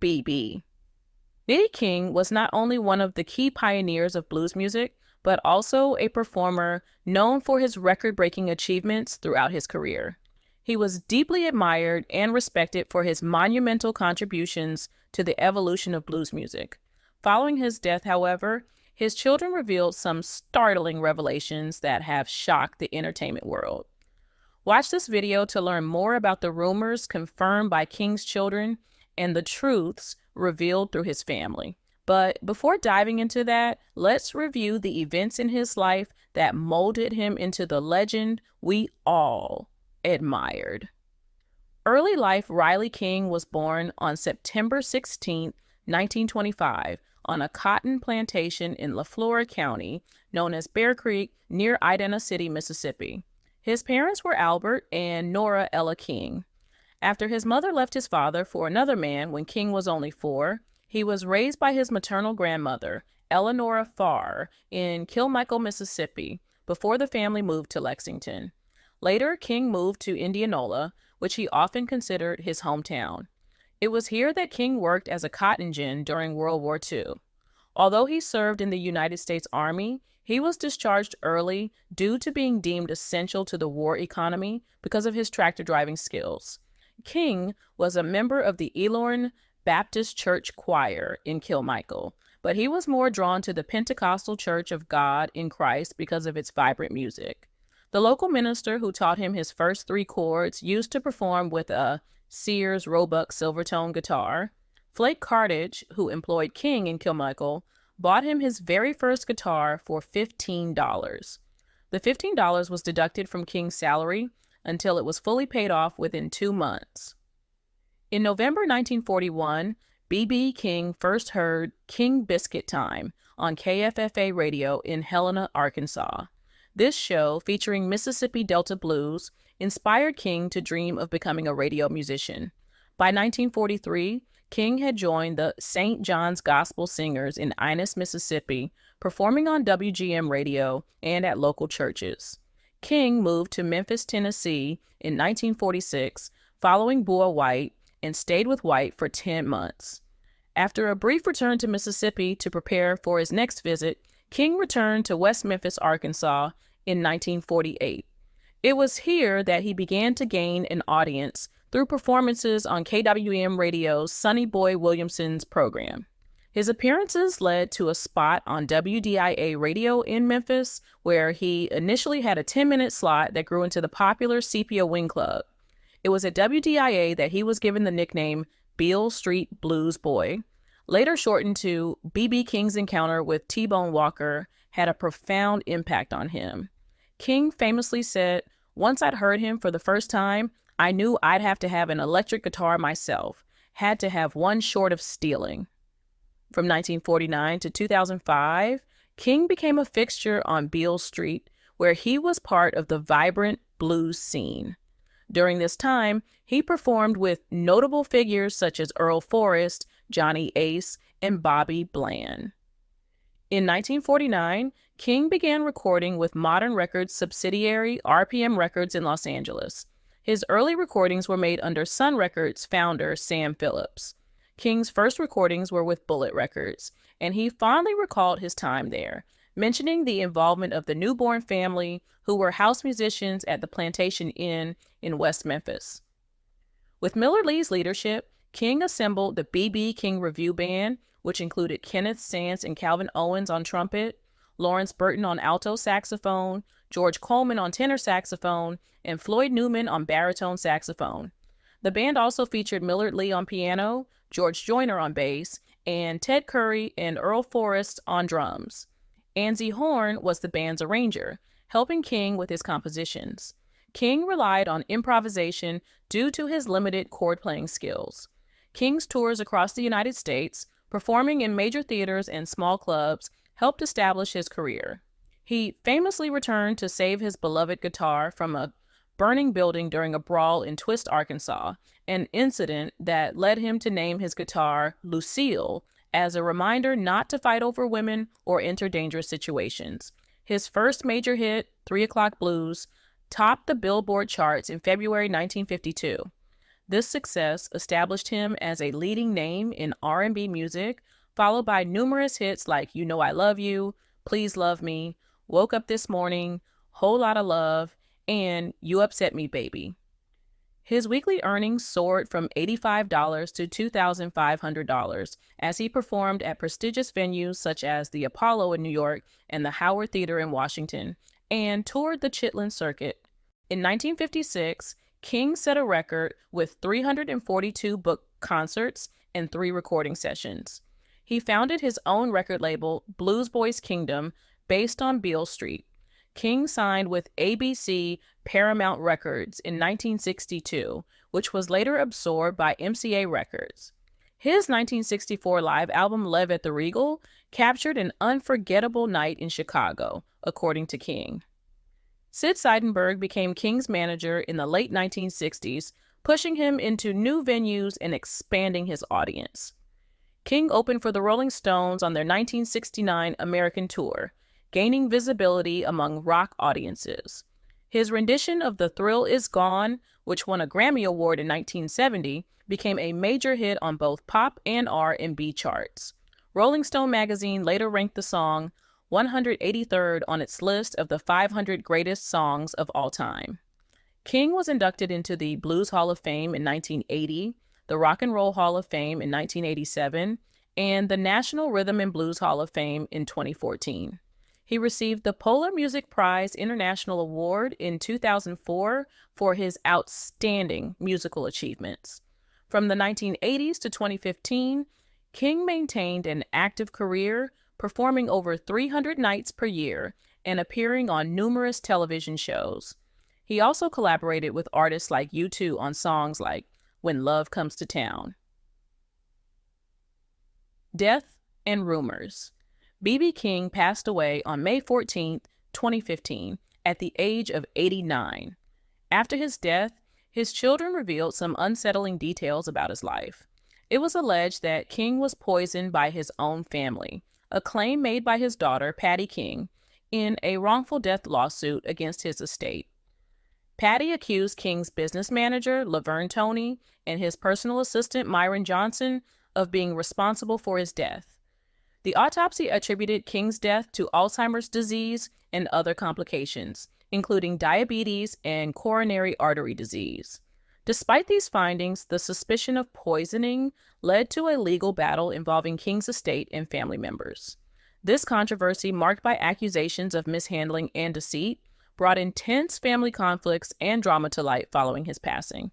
B.B. B.B. King was not only one of the key pioneers of blues music, but also a performer known for his record-breaking achievements throughout his career. He was deeply admired and respected for his monumental contributions to the evolution of blues music. Following his death, however, his children revealed some startling revelations that have shocked the entertainment world. Watch this video to learn more about the rumors confirmed by King's children and the truths revealed through his family. But before diving into that, let's review the events in his life that molded him into the legend we all admired. Early life, Riley King was born on September 16, 1925, on a cotton plantation in LaFleur County, known as Bear Creek, near Idaho City, Mississippi. His parents were Albert and Nora Ella King. After his mother left his father for another man when King was only 4, he was raised by his maternal grandmother, Eleanora Farr, in Kilmichael, Mississippi, before the family moved to Lexington. Later, King moved to Indianola, which he often considered his hometown. It was here that King worked as a cotton gin during World War II. Although he served in the United States Army, he was discharged early due to being deemed essential to the war economy because of his tractor driving skills. King was a member of the Elorn Baptist Church Choir in Kilmichael, but he was more drawn to the Pentecostal Church of God in Christ because of its vibrant music. The local minister who taught him his first 3 chords used to perform with a Sears Roebuck Silvertone guitar. Flake Cartage, who employed King in Kilmichael, bought him his very first guitar for $15. The $15 was deducted from King's salary until it was fully paid off within 2 months. In November 1941, B.B. King first heard King Biscuit Time on KFFA radio in Helena, Arkansas. This show, featuring Mississippi Delta blues, inspired King to dream of becoming a radio musician. By 1943, King had joined the St. John's Gospel Singers in Inez, Mississippi, performing on WGM radio and at local churches. King moved to Memphis, Tennessee in 1946, following Bua White, and stayed with White for 10 months. After a brief return to Mississippi to prepare for his next visit, King returned to West Memphis, Arkansas in 1948. It was here that he began to gain an audience through performances on KWM Radio's Sonny Boy Williamson's program. His appearances led to a spot on WDIA radio in Memphis, where he initially had a 10-minute slot that grew into the popular Sepia Wing Club. It was at WDIA that he was given the nickname Beale Street Blues Boy. Later shortened to B.B. King's encounter with T-Bone Walker had a profound impact on him. King famously said, "Once I'd heard him for the first time, I knew I'd have to have an electric guitar myself, had to have one short of stealing." From 1949 to 2005, King became a fixture on Beale Street, where he was part of the vibrant blues scene. During this time, he performed with notable figures such as Earl Forrest, Johnny Ace, and Bobby Bland. In 1949, King began recording with Modern Records subsidiary RPM Records in Los Angeles. His early recordings were made under Sun Records founder Sam Phillips. King's first recordings were with Bullet Records, and he fondly recalled his time there, mentioning the involvement of the newborn family who were house musicians at the Plantation Inn in West Memphis. With Miller Lee's leadership, King assembled the B.B. King Review Band, which included Kenneth Sands and Calvin Owens on trumpet, Lawrence Burton on alto saxophone, George Coleman on tenor saxophone, and Floyd Newman on baritone saxophone. The band also featured Millard Lee on piano, George Joyner on bass, and Ted Curry and Earl Forrest on drums. Anzie Horn was the band's arranger, helping King with his compositions. King relied on improvisation due to his limited chord-playing skills. King's tours across the United States, performing in major theaters and small clubs, helped establish his career. He famously returned to save his beloved guitar from a burning building during a brawl in Twist, Arkansas, an incident that led him to name his guitar Lucille as a reminder not to fight over women or enter dangerous situations. His first major hit, 3 O'Clock Blues, topped the Billboard charts in February 1952. This success established him as a leading name in R&B music, followed by numerous hits like You Know I Love You, Please Love Me, Woke Up This Morning, Whole Lotta Love, and You Upset Me Baby. His weekly earnings soared from $85 to $2,500 as he performed at prestigious venues such as the Apollo in New York and the Howard Theater in Washington, and toured the Chitlin Circuit. In 1956, King set a record with 342 booked concerts and 3 recording sessions. He founded his own record label, Blues Boys Kingdom, based on Beale Street. King signed with ABC Paramount Records in 1962, which was later absorbed by MCA Records. His 1964 live album Live at the Regal captured an unforgettable night in Chicago, according to King. Sid Seidenberg became King's manager in the late 1960s, pushing him into new venues and expanding his audience. King opened for the Rolling Stones on their 1969 American tour, gaining visibility among rock audiences. His rendition of The Thrill Is Gone, which won a Grammy Award in 1970, became a major hit on both pop and R&B charts. Rolling Stone magazine later ranked the song 183rd on its list of the 500 greatest songs of all time. King was inducted into the Blues Hall of Fame in 1980, the Rock and Roll Hall of Fame in 1987, and the National Rhythm and Blues Hall of Fame in 2014. He received the Polar Music Prize International Award in 2004 for his outstanding musical achievements. From the 1980s to 2015, King maintained an active career, performing over 300 nights per year and appearing on numerous television shows. He also collaborated with artists like U2 on songs like When Love Comes to Town. Death and rumors. B.B. King passed away on May 14, 2015, at the age of 89. After his death, his children revealed some unsettling details about his life. It was alleged that King was poisoned by his own family, a claim made by his daughter, Patty King, in a wrongful death lawsuit against his estate. Patty accused King's business manager, Laverne Toney, and his personal assistant, Myron Johnson, of being responsible for his death. The autopsy attributed King's death to Alzheimer's disease and other complications, including diabetes and coronary artery disease. Despite these findings, the suspicion of poisoning led to a legal battle involving King's estate and family members. This controversy, marked by accusations of mishandling and deceit, brought intense family conflicts and drama to light following his passing.